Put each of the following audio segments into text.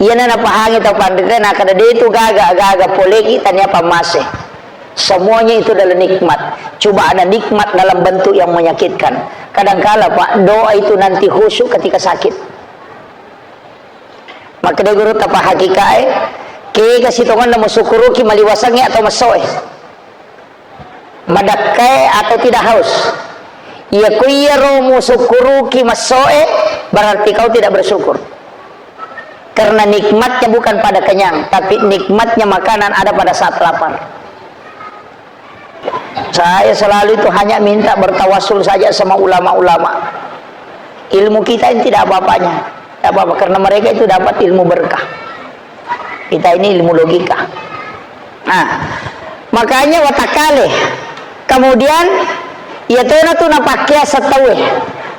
Iya na napahangit atau pandita na kada dia itu gaga poleki tanya pamase. Semuanya itu adalah nikmat. Coba ada nikmat dalam bentuk yang menyakitkan. Kadangkala Pak, doa itu nanti khusyuk ketika sakit. Maka dia guru tapa hakikai ke kasih tongan na musukuruki maliwasangi atau masoe. Madakai atau tidak haus. Ya kuyaro musukuruki masoe, berarti kau tidak bersyukur. Karena nikmatnya bukan pada kenyang, tapi nikmatnya makanan ada pada saat lapar. Saya selalu itu hanya minta bertawasul saja sama ulama-ulama. Ilmu kita ini tidak apa-apanya, tidak apa-apa, karena mereka itu dapat ilmu berkah. Kita ini ilmu logika. Nah, makanya watakale. Kemudian ya tu napakia setawe.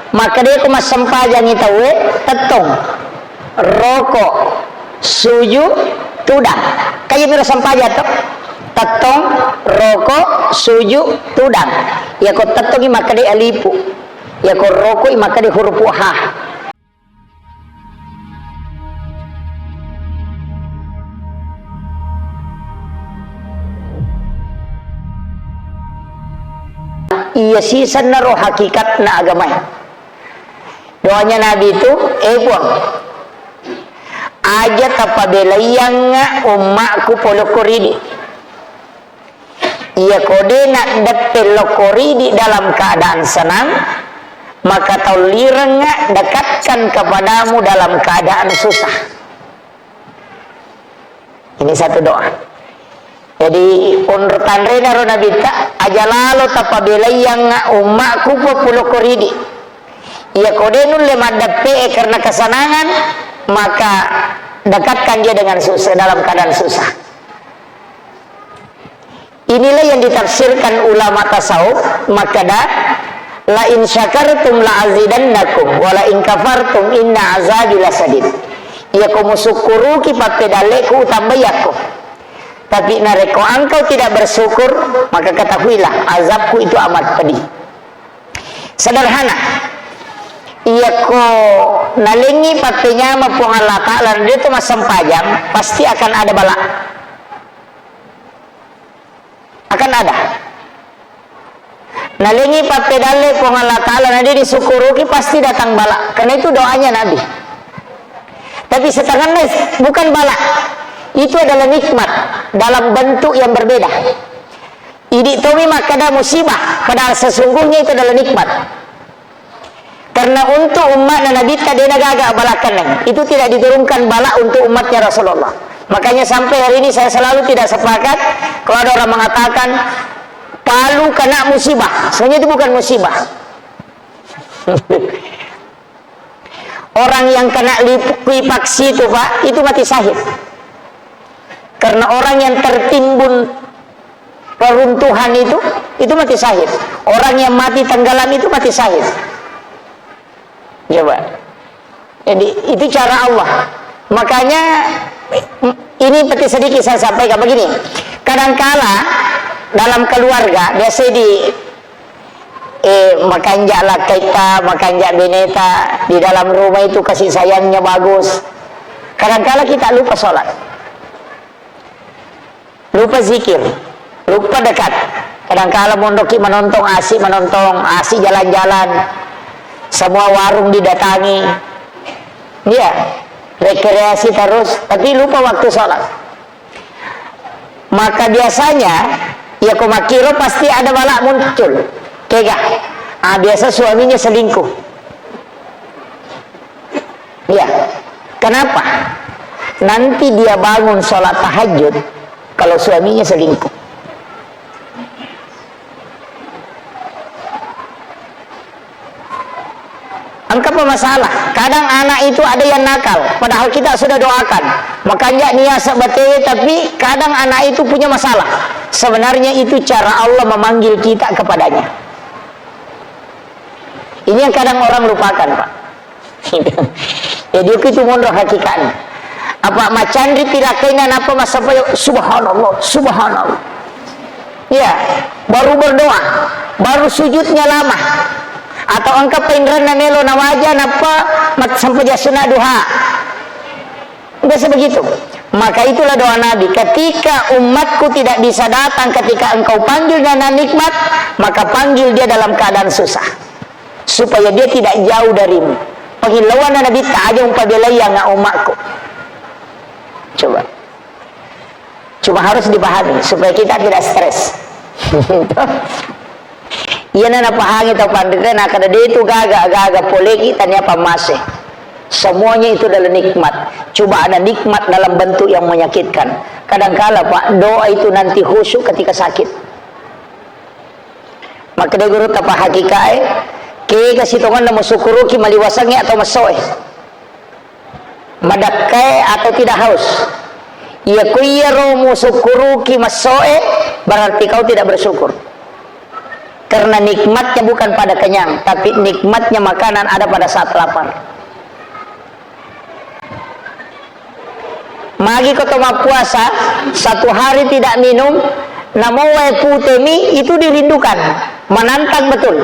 Maka dia kumas sempajang itawe tetong. Rokok, suju, tudang. Kayak itu sampaja tuh. Tetong, rokok, suju, tudang. Ya kau tetong maka dia alipu. Ya kau rokok maka dia huruf ha. Iya sisa naruh hakikat na agama. Doanya Nabi itu, buang. Aja tapabela yang ummakku polokoridi. Ia kode nak depel lokoridi dalam keadaan senang, maka taulirang dekatkan kepadamu dalam keadaan susah. Ini satu doa. Jadi unrutan rena ronabita aja lalu tapabela yang ummakku polokoridi. Ia kode nulle madape karena kesenangan, maka dekatkan dia dengan susah, dalam keadaan susah. Inilah yang ditafsirkan ulama tasawuf. Maka la in syakartum la azidannakum wa la in kafartum inna azabi lasadid. Ya kamu syukuru ki papedaleku utambayaku. Tapi nareko engkau tidak bersyukur, maka ketahuilah azabku itu amat pedih. Sederhana. Iya ko nalingi patinya maupun Allah Ta'ala dia itu masam pajang, pasti akan ada bala. Akan ada. Nalingi patedale pun Allah Ta'ala nanti disukuruki pasti datang bala. Karena itu doanya Nabi. Tapi setengahnya bukan bala. Itu adalah nikmat dalam bentuk yang berbeda. Idi tomi makada musibah, padahal sesungguhnya itu adalah nikmat. Karena untuk umat Nabi tadi nagaga balakan itu tidak diturunkan bala untuk umatnya Rasulullah. Makanya sampai hari ini saya selalu tidak sepakat kalau ada orang mengatakan Palu kena musibah. Sebenarnya itu bukan musibah. Orang yang kena likuifaksi itu Pak, itu mati syahid. Karena orang yang tertimbun peruntuhan itu mati syahid. Orang yang mati tenggelam itu mati syahid. Coba. Jadi itu cara Allah. Makanya ini seperti sedikit saya sampaikan begini. Kadangkala dalam keluarga biasa makanjaklah kita, makanjak beneta di dalam rumah itu kasih sayangnya bagus. Kadangkala kita lupa sholat, lupa zikir, lupa dekat. Kadangkala mondoki menonton asik jalan-jalan. Semua warung didatangi, ya rekreasi terus, tapi lupa waktu sholat. Maka biasanya, ya kumakiro pasti ada balak muncul, kega. Biasa suaminya selingkuh. Ya, kenapa? Nanti dia bangun sholat tahajud kalau suaminya selingkuh. Angka masalah. Kadang anak itu ada yang nakal, padahal kita sudah doakan. Makanya niat sebetulnya, tapi kadang anak itu punya masalah. Sebenarnya itu cara Allah memanggil kita kepadanya. Ini yang kadang orang lupakan, Pak. Jadi itu mundur hakikatnya. Apa macan dipilakainan apa masa subhanallah, subhanallah. Ya, baru berdoa, baru sujudnya lama. Atau angka penderan na melo na wajan apa sampai jasuna duha. Enggak sebegitu. Maka itulah doa Nabi, ketika umatku tidak bisa datang ketika engkau panggil dengan nikmat, maka panggil dia dalam keadaan susah, supaya dia tidak jauh darimu. Penghilauan Nabi tak aja umpabelai yang umatku. Coba. Cuma harus dipahami supaya kita tidak stres. Iya nana pahangi tau pandai nak kada dia itu gaga poleki tanya apa masih. Semuanya itu adalah nikmat. Coba ada nikmat dalam bentuk yang menyakitkan. Kadangkala Pak, doa itu nanti khusyuk ketika sakit. Maka dia guru tapa hakikai, ke kasih tongan namu syukuruki maliwasangi atau masoe. Madakai atau tidak haus. Ya kuya mu syukuruki masoe, berarti kau tidak bersyukur. Karena nikmatnya bukan pada kenyang, tapi nikmatnya makanan ada pada saat lapar. Magi kau toma puasa, satu hari tidak minum, namawai putemi itu dirindukan, menantang betul.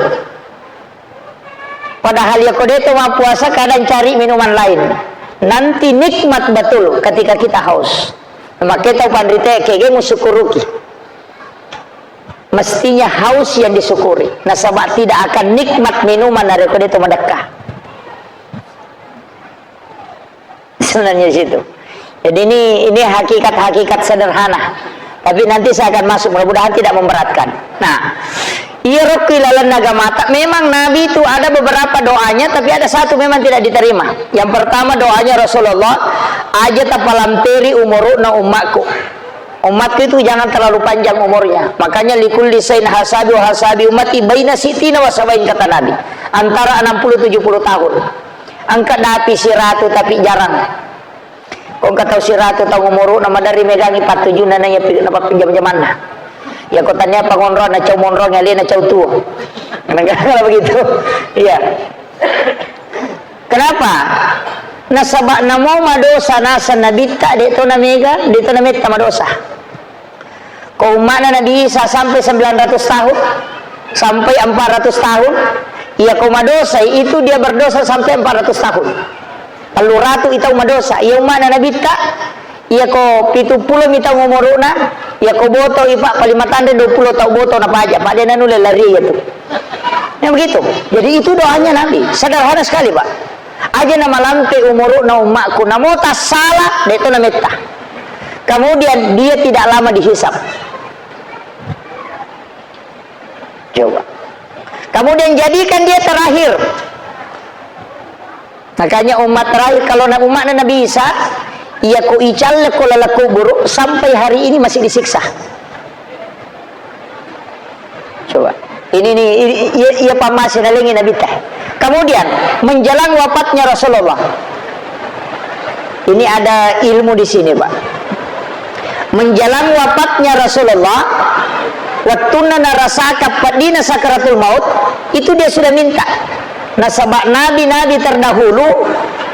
Padahal ya kau dia toma puasa kadang cari minuman lain. Nanti nikmat betul ketika kita haus. Maka kita pandrite kege musyukuruki. Mestinya haus yang disyukuri. Nasabah tidak akan nikmat minuman dari kau dia toma dekah. Sebenarnya situ. Jadi ini hakikat-hakikat sederhana. Tapi nanti saya akan masuk, mudah-mudahan tidak memberatkan. Nah, irokilalan naga mata. Memang Nabi itu ada beberapa doanya, tapi ada satu memang tidak diterima. Yang pertama doanya Rasulullah, aja tapalamperi umuruna umatku. Umatku itu jangan terlalu panjang umurnya. Makanya likul lisain hasabi wa hasabi umati baina sitina wa sabain kata Nabi. Antara 60-70 tahun. Angkat dapi siratu tapi jarang. Kau kata si ratu tahu umuru nama dari megangi 47 nananya dapat pinjam mana? Ya kau tanya pangonro na cau monro ngali na cau tua. Kalau begitu, iya. Kenapa? Nasabak namo madosa nasa nabita deto na mega deto na meta madosa. Kau mana Nabi Isa sampai 900 tahun, sampai 400 tahun, iya kau madosa itu dia berdosa sampai 400 tahun. Kalau ratu itau madosa, iya mana Nabi tak, iya ko 70 mitau ngomoruna, iya ko boto ipak palimatande 20 tau boto napa aja, Pak dia nanu lari itu. Ya begitu. Jadi itu doanya Nabi, sederhana sekali Pak. Aja nama lampe umuruna umakku, namota salah, itu nameta. Kemudian dia tidak lama dihisap. Coba. Kemudian jadikan dia terakhir. Makanya umat terakhir, kalau umat Nabi Isa, ia ku ical ku lalaku buruk sampai hari ini masih disiksa. Coba, ini ia pamasin alengi Nabi teh. Kemudian menjelang wafatnya Rasulullah, ini ada ilmu di sini Pak. Menjelang wafatnya Rasulullah, waktu narasaka padina sakaratul maut, itu dia sudah minta. Nasabak nabi-nabi terdahulu,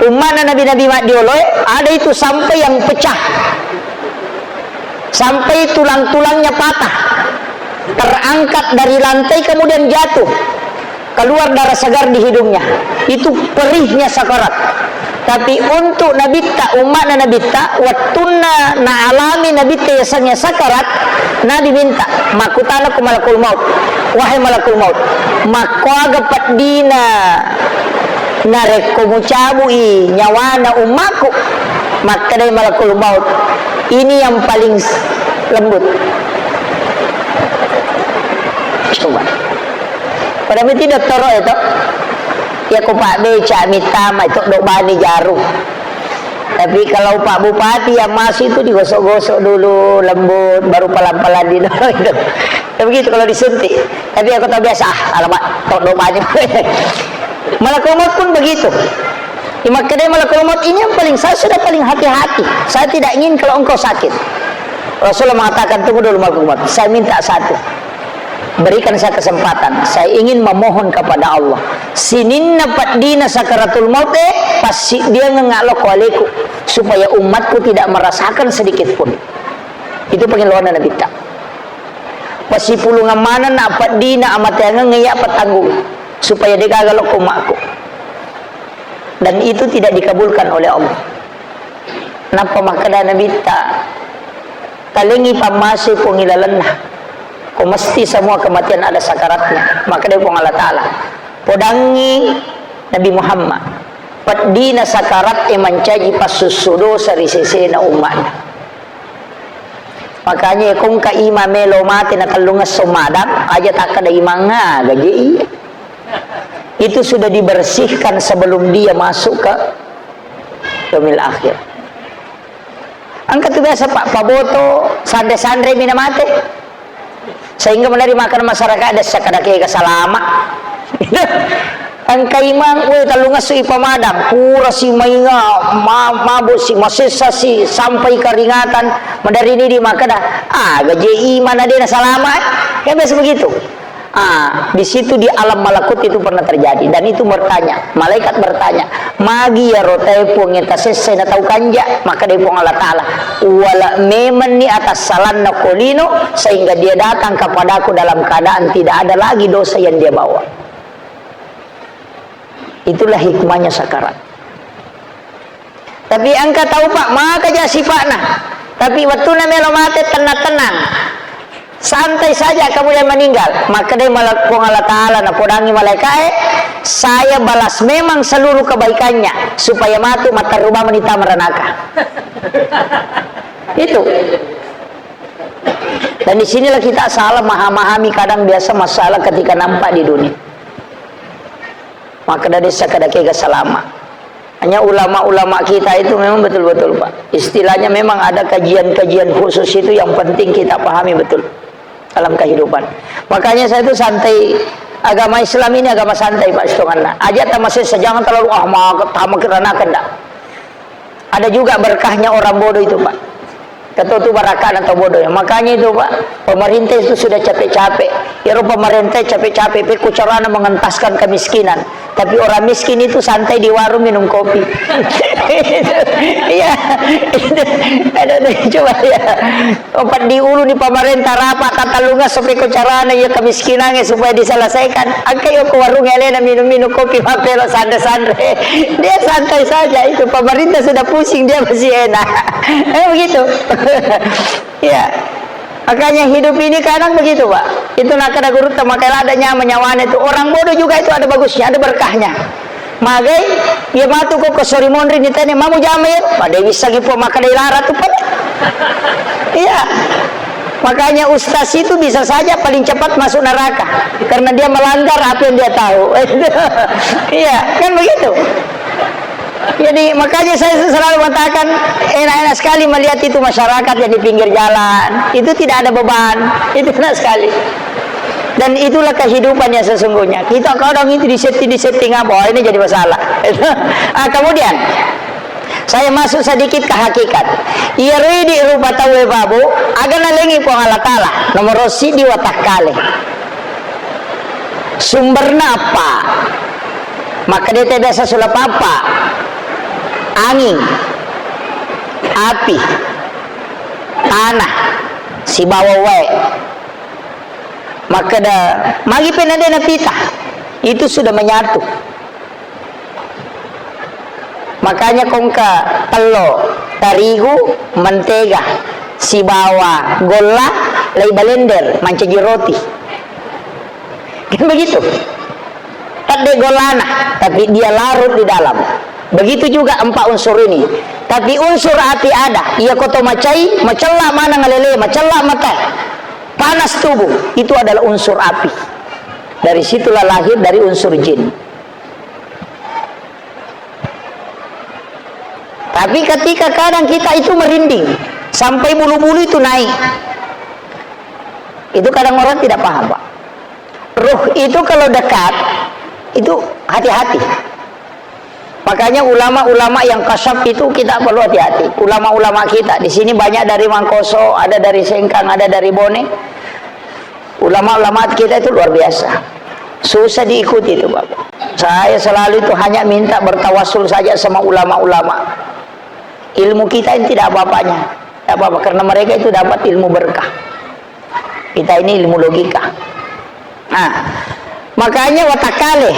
umat nabi-nabi madioloi ada itu sampai yang pecah, sampai tulang-tulangnya patah, terangkat dari lantai kemudian jatuh, keluar darah segar di hidungnya. Itu perihnya sakarat. Tapi untuk Nabi tak umat Nabi tak waktuna na alami Nabi tesanya sakarat, Nabi minta makutana ku malakul maut, wahai malakul maut, makwaga patdina narek kumucabui nyawana umatku, maka dari malakul maut ini yang paling lembut. Coba pada tidak toro itu ya ku Pak Beca mitama itu dok bani jarum. Tapi kalau Pak Bupati yang masih itu digosok-gosok dulu lembut, baru pelan-pelan di dulu itu. Tapi begitu kalau disuntik. Tapi aku tahu biasa, alamak dok bani. Malakul maut pun begitu. Maka dari malakul maut ini yang paling, saya sudah paling hati-hati. Saya tidak ingin kalau engkau sakit. Rasulullah mengatakan tunggu dulu malakul maut. Saya minta satu. Berikan saya kesempatan, saya ingin memohon kepada Allah. Sinin napat dina sakaratul maut pasti dia ngengalok waleku supaya umatku tidak merasakan sedikit pun. Itu pengeluaran Nabi tak. Pasti pulungan mana napat dina amat yang ngeyak petanggung supaya dia gagalok umatku. Dan itu tidak dikabulkan oleh Allah. napa makada nabita talingi pamasi pungilalan na kung mesti semua kematian ada sakaratnya, maka dia pun Allah Ta'ala podangi Nabi Muhammad padina sakarat mancaji pasusudo sa risese na umat. Makanya kung ka ima melo mati na kalungas sumadang aja tak kada imanga gaji itu sudah dibersihkan sebelum dia masuk ke yaumil akhir. Angkat itu biasa Pak Paboto sandre-sandre minamate sehingga menerima makan masyarakat ada sakadake kasalama. Angka imang talungas si pamadam pura si mainga mabuk si masesa si sampai keringatan dari ini di makada gaji iman ada salama ya biasa begitu. Di situ di alam malakut itu pernah terjadi dan itu bertanya, malaikat bertanya, magi ya rotai pun ngeta sesai na tahu kanja, maka dia pun Allah Ta'ala wala memen ni atas salan na kolino sehingga dia datang kepadaku dalam keadaan tidak ada lagi dosa yang dia bawa. Itulah hikmahnya sakarat. Tapi angka tahu Pak, maka aja sifatnya. Tapi waktu na melo mate tenang-tenang. Santai saja kamu yang meninggal. Maka dia malakung Allah Ta'ala na podangi malaikat saya balas memang seluruh kebaikannya supaya mati mata rubah menita meranaka. Itu. Dan disinilah kita salah memahami kadang biasa masalah ketika nampak di dunia. Maka dari sakadake selama hanya ulama-ulama kita itu memang betul-betul Pak istilahnya memang ada kajian-kajian khusus itu yang penting kita pahami betul dalam kehidupan. Makanya saya itu santai, agama Islam ini agama santai Pak Setengah aja masih jangan terlalu kerana kena. Ada juga berkahnya orang bodoh itu Pak, ketua barakan atau bodoh ya. Makanya itu Pak pemerintah itu sudah capek-capek ya pemerintah capek-capek caranya mengentaskan kemiskinan tapi orang miskin itu santai di warung minum kopi. Iya ada coba ya opat di ulu di pemerintah rapat tata lungas supaya caranya ya kemiskinannya supaya diselesaikan angka yuk ke warung elena minum-minum kopi mapelo sandre-sandre dia santai saja itu pemerintah sudah pusing dia masih enak begitu. Ya makanya hidup ini kadang begitu Pak itu nak ada guru makanya ada nyaman itu orang bodoh juga itu ada bagusnya ada berkahnya magai dia matu kok ke sori mondri ditanya mamu jamir pada bisa gitu maka dia larat tuh Pak. Iya makanya ustaz itu bisa saja paling cepat masuk neraka karena dia melanggar apa yang dia tahu. Iya kan begitu. Jadi makanya saya selalu mengatakan enak-enak sekali melihat itu masyarakat yang di pinggir jalan itu tidak ada beban itu enak sekali dan itulah kehidupannya sesungguhnya. Kita kadang itu disetting apa ini jadi masalah. Kemudian saya masuk sedikit ke hakikat iya ridi rupa tawe babu agar nalengi po Allah Ta'ala nomor rosi di watak kale sumbernya apa maka dia tidak biasa sulap apa angin, api, tanah, si bawa wae. Maka dah magi penadena pita itu sudah menyatu. Makanya kongka telo, tarigu, mentega, si bawa gola, lay balender, mancaji roti. Kan begitu. Tade golana, tapi dia larut di dalam. Begitu juga empat unsur ini. Tapi unsur api ada. Ia koto macai, macela mana ngalele, macela mata. Panas tubuh, itu adalah unsur api. Dari situlah lahir dari unsur jin. Tapi ketika kadang kita itu merinding, sampai bulu-bulu itu naik. Itu kadang orang tidak paham, Pak. Ruh itu kalau dekat, itu hati-hati. Makanya ulama-ulama yang kasab itu kita perlu hati-hati. Ulama-ulama kita di sini banyak dari Mangkoso, ada dari Sengkang, ada dari Bone. Ulama-ulama kita itu luar biasa. Susah diikuti itu, Bapak. Saya selalu itu hanya minta bertawasul saja sama ulama-ulama. Ilmu kita ini tidak apa-apanya. Tidak apa-apa karena mereka itu dapat ilmu berkah. Kita ini ilmu logika. Nah, makanya watakale.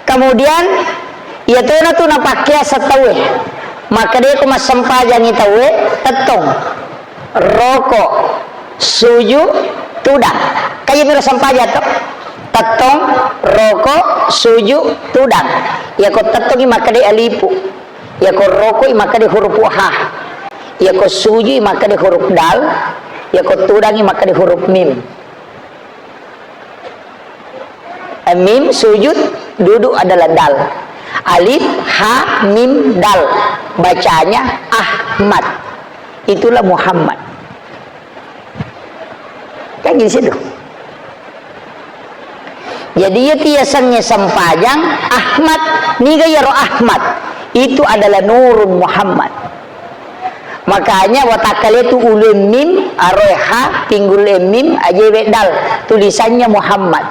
Kemudian ya tuna pakai setawe maka dia kumas sempajang itawe tetong rokok suju tudang kayak mira sampaja to tetong rokok suju tudang ya ko tetong maka dia alipu ya ko rokok maka dia huruf ha ya ko suju maka dia huruf dal ya ko tudang maka dia huruf mim. Mim sujud duduk adalah dal, alif ha mim dal, bacanya Ahmad, itulah Muhammad kan di situ. Jadi ya tiasangnya sampajang Ahmad ni gaya roh Ahmad itu adalah nurun Muhammad. Makanya watakale tu ulun mim aroha pinggul mim ajewe dal tulisannya Muhammad.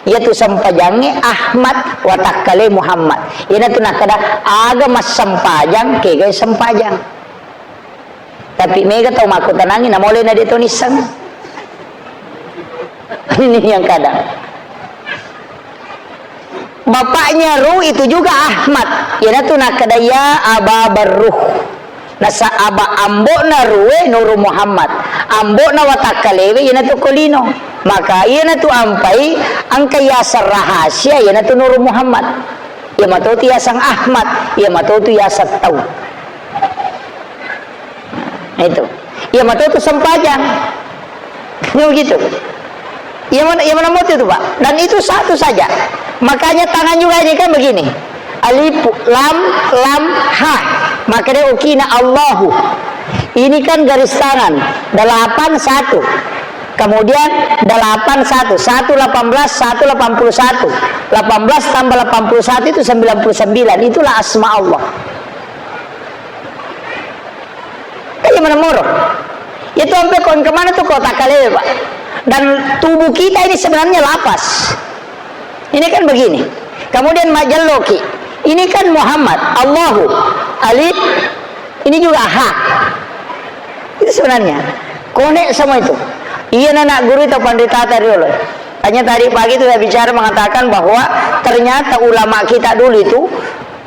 Ia tu sampajangnya Ahmad watakale Muhammad. Ia tu nak kada aga mas sampajang ke gaya sampajang. Tapi mega tahu maku tanangin na boleh na dito nisang. Ini yang kadang. Bapaknya Ruh itu juga Ahmad. Ia tu nak kada ya Aba Barruh. Nasa aba ambok na ruwe nuru Muhammad ambok na watakalewe yana tu kolino maka yana tu ampai ang kayasar rahasia yana tu nuru Muhammad ya mato tu yasang Ahmad ya mato tu yasat tau itu ya mato tu sampajang begitu ya mana mau itu Pak dan itu satu saja makanya tangan juga ini kan begini alif lam ha maka dia ukina Allahu ini kan garis tangan 81 kemudian 81 1 18 1 81 18 tambah 81 itu 99 itulah asma Allah kayak mana moro itu sampai kon kemana tuh kota kalewe Pak dan tubuh kita ini sebenarnya lapas ini kan begini kemudian majalloki ini kan Muhammad, Allahu, alif, ini juga ha. Itu sebenarnya konek sama itu. Iya anak guru itu pandita tadi loh. Hanya tadi pagi itu saya bicara mengatakan bahwa ternyata ulama kita dulu itu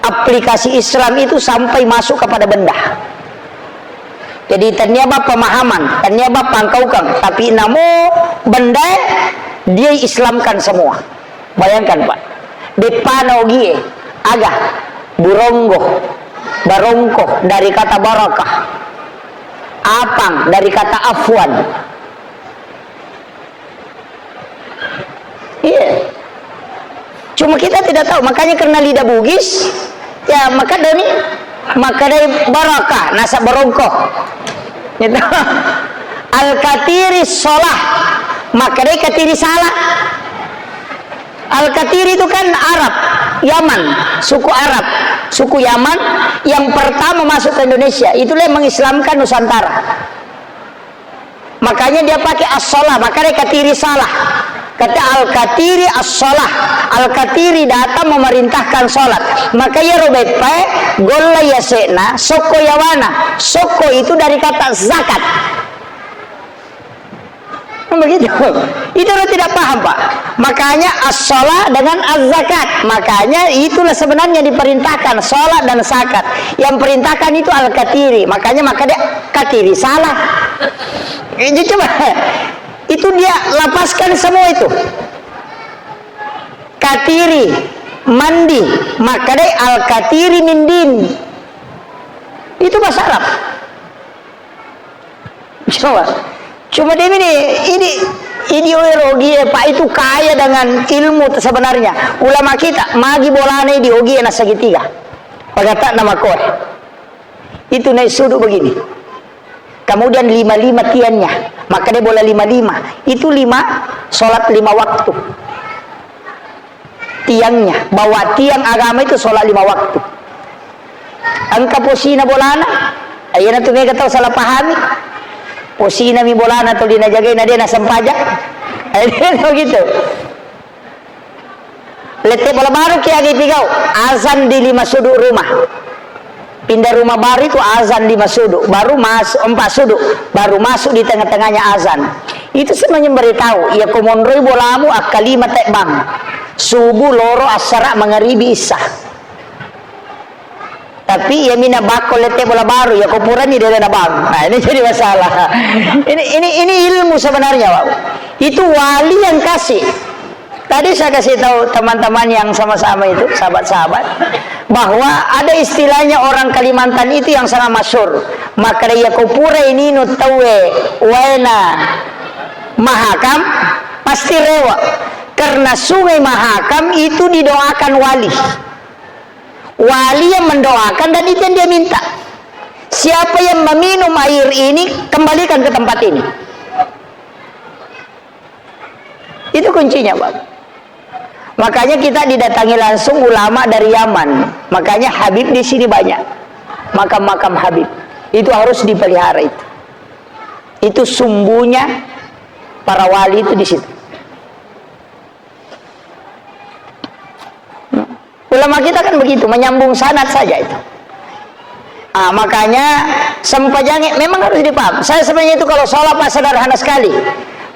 aplikasi Islam itu sampai masuk kepada benda. Jadi ternyata pemahaman, ternyata pangkaukang, tapi namo benda dia Islamkan semua. Bayangkan Pak, depanogie agak buronggo barongko dari kata barakah apang dari kata afwan iya cuma kita tidak tahu makanya karena lidah Bugis ya maka dari barakah nasa barongko gitu. Al-Katiri sholah maka dari katiri salah Al-Katiri itu kan Arab, Yaman, suku Arab, suku Yaman yang pertama masuk ke Indonesia. Itulah yang mengislamkan Nusantara. Makanya dia pakai as-sholah, makanya Katiri salah. Kata Al-Katiri as-sholah. Al-Katiri datang memerintahkan sholat. Makanya robepe, golla yasena, soko yawana. Soko itu dari kata zakat. Begitu. Itu lo tidak paham Pak. Makanya as-sholah dengan az-zakat. Makanya itulah sebenarnya diperintahkan sholat dan zakat. Yang perintahkan itu Al-Katiri. Makanya maka dia Katiri salah. Ini coba. Itu dia lapaskan semua itu. Katiri mandi. Maka dia Al-Katiri mindin. Itu bahasa Arab. Coba. Cuma dia ini ideologi Pak itu kaya dengan ilmu sebenarnya. Ulama kita magi bolane di ogi na segitiga. Pagata nama koe. Itu naik sudut begini. Kemudian 55 tiannya. Maka dia bola 55. Itu 5 sholat 5 waktu. Tiangnya, bawa tiang agama itu sholat 5 waktu. Angka posina bolana. Ayana tu mega tahu salah pahami. Posina mi bolana tu dia jagain dia nak sempajak. Ayana gitu. Lete bola baru ki agi tigau. Azan di 5 sudut rumah. Pindah rumah baru itu azan 5 sudut. Baru masuk 4 sudut. Baru masuk di tengah-tengahnya azan. Itu sebenarnya beritahu. Ya kumonroi bolamu akalima tekbang. Subuh loro asara mengeribi isah. Tapi ya mina bakol lete bola baru ya kupuran dia ada bang. Nah, ini jadi masalah. Ini ilmu sebenarnya, Pak. Itu wali yang kasih. Tadi saya kasih tahu teman-teman yang sama-sama itu, sahabat-sahabat, bahwa ada istilahnya orang Kalimantan itu yang sangat masyhur. Maka ya kupura ini nutawe wena Mahakam pasti rewa. Karena sungai Mahakam itu didoakan wali. Wali yang mendoakan dan itu yang dia minta. Siapa yang meminum air ini, kembalikan ke tempat ini. Itu kuncinya, Pak. Makanya kita didatangi langsung ulama dari Yaman. Makanya Habib di sini banyak. Makam-makam Habib. Itu harus dipelihara itu. Itu sumbunya para wali itu di situ. Ulama kita kan begitu, menyambung sanad saja itu. Makanya sempajangi memang harus dipaham. Saya sebenarnya itu kalau sholat Pak sederhana sekali.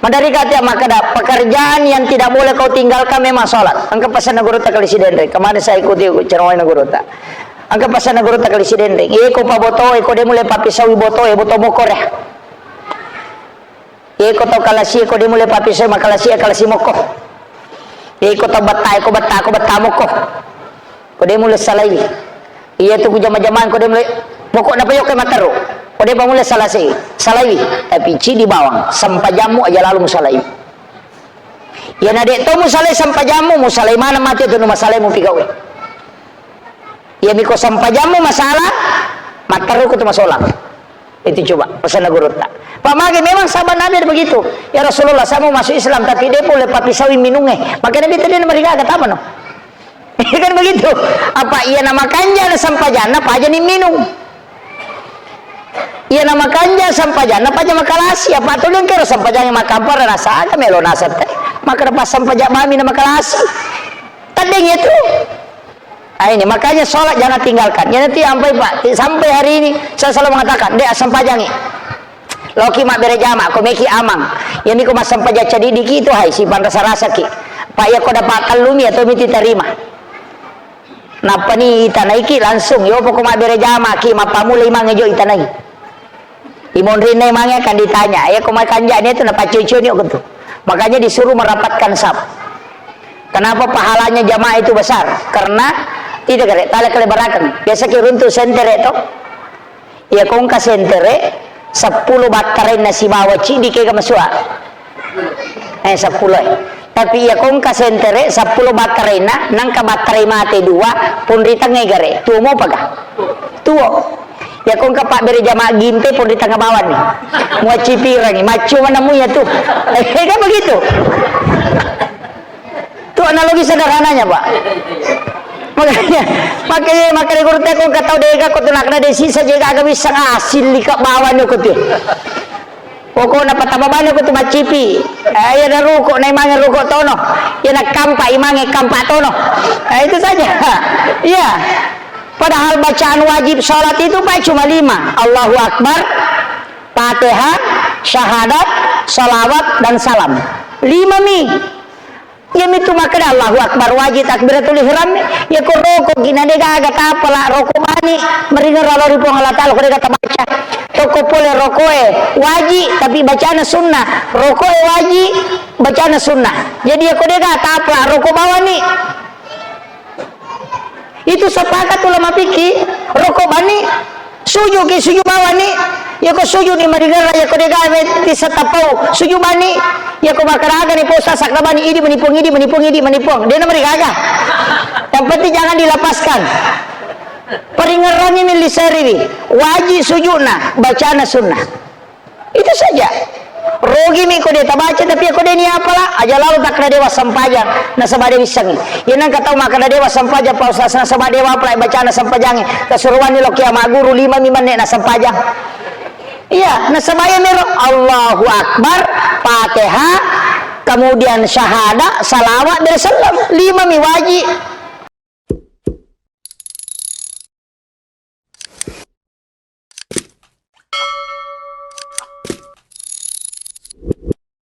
Madari kata maka ada pekerjaan yang tidak boleh kau tinggalkan memang sholat. Angka pasan negara tak kali sidendri. Kemarin saya ikuti ceramah negara tak. Angka pasan negara tak kali sidendri. Eko pa boto, eko dia mulai papisawi boto, boto mokor ya. Eko tau kalasi, eko dia mulai papisawi makalasi, kalasi mokor. Eko tau bata, eko bata mokor. Kode mulai salai. Iya tu jama-jamaan kode mulai pokok na payok kay mataro. Kode pa mulai salasi. Salai. Tapi ci di bawang sampai jamu aja lalu musalai. Ya nade to musalai sampai jamu musalai mana mati tu masalai mu pigawe. Ya miko sampai jamu masalah mataro ku tu masolang. Itu coba pesan guru tak. Pak Mage memang sahabat Nabi begitu. Ya Rasulullah saya mau masuk Islam tapi dia boleh papisawi minunge. Makanya dia tadi mereka kata apa no? Kan begitu. Apa ia nama kanja sampajana apa aja nih minum. Ia nama kanja sampajana apa aja makalasi apa tuh yang kira sampajana makampar rasa ada melo nasat teh. Maka pas sampajana mami nama kalasi. Tadinya itu. Ini makanya sholat jangan tinggalkan. Ya nanti sampai hari ini saya selalu mengatakan dia sampajangi. Loki mak bere jama ko meki amang. Ya miku mas sampaja cadi diki itu hai si rasa ki. Pak ya ko dapat kalumi atau miti terima. Napa ni itanaiki langsung yo pokok mak bere jama ki mapamula imang jo itanai. Imon rine mangnya akan ditanya, ya kok kanjanya itu napa cucu ni gitu. Makanya disuruh merapatkan saf. Kenapa pahalanya jamaah itu besar? Karena tidak kare tala kelebarakan. Biasa ki runtuh sentere to. Ya kong ka sentere 10 batarai nasi bawaci di kega masua. 10. Tapi ya kong ka sentere 10 batarai na nang ka batarai mate 2 pun ritang gare. Tuo mo paga. Tuo. Ya kong ka pak beri jamaah gimpe pun di tengah bawah nih. Mua cipirang ni macu mana mu ya tuh. Kan begitu. Itu analogi sederhananya, Pak. Makanya guru teh kong katau dega ko tunak na desi saja agak bisa ngasil di ka bawah ni ko tuh. Pokoknya patababano ko tu macipi. Ya na ruko na imangi ruko tono. Ya na kampa imangi kampa tono. Itu saja. Iya. Padahal bacaan wajib sholat itu Pak cuma 5. Allahu Akbar, Fatihah, syahadat, salawat dan salam. 5 mi. Ya itu makanya Allahu Akbar wajib takbiratul ihram ya ko roko ginane gaga tapala roko mani meringar lalu pong Allah taala ko kata baca. Toko pole rokoe wajib tapi bacaan sunnah. Rokoe wajib bacaan sunnah. Jadi ya ko dega tapala roko bawani. Itu sepakat ulama fikih rokok bani suju ke suju bawani ya ko suju ni marigara ya ko dega di setapau suju bani ya ko bakaraga ni posa sakna bani ini menipung dia na marigaga yang penting jangan dilepaskan peringaran ini lisariwi wajib sujudna bacaan sunnah itu saja. Rogi mi ko de tabaca tapi ko de ni apalah aja lalu tak kena dewa sampajang na sabade bisangi yenang katau makana dewa sampajang pausas na sabade dewa apalai bacaan na sampajangi kasuruan ni lokia maguru 5 mimane na sampajang iya na sabaya mero Allahu Akbar Fatihah kemudian syahadah salawat dan salam 5 mi wajib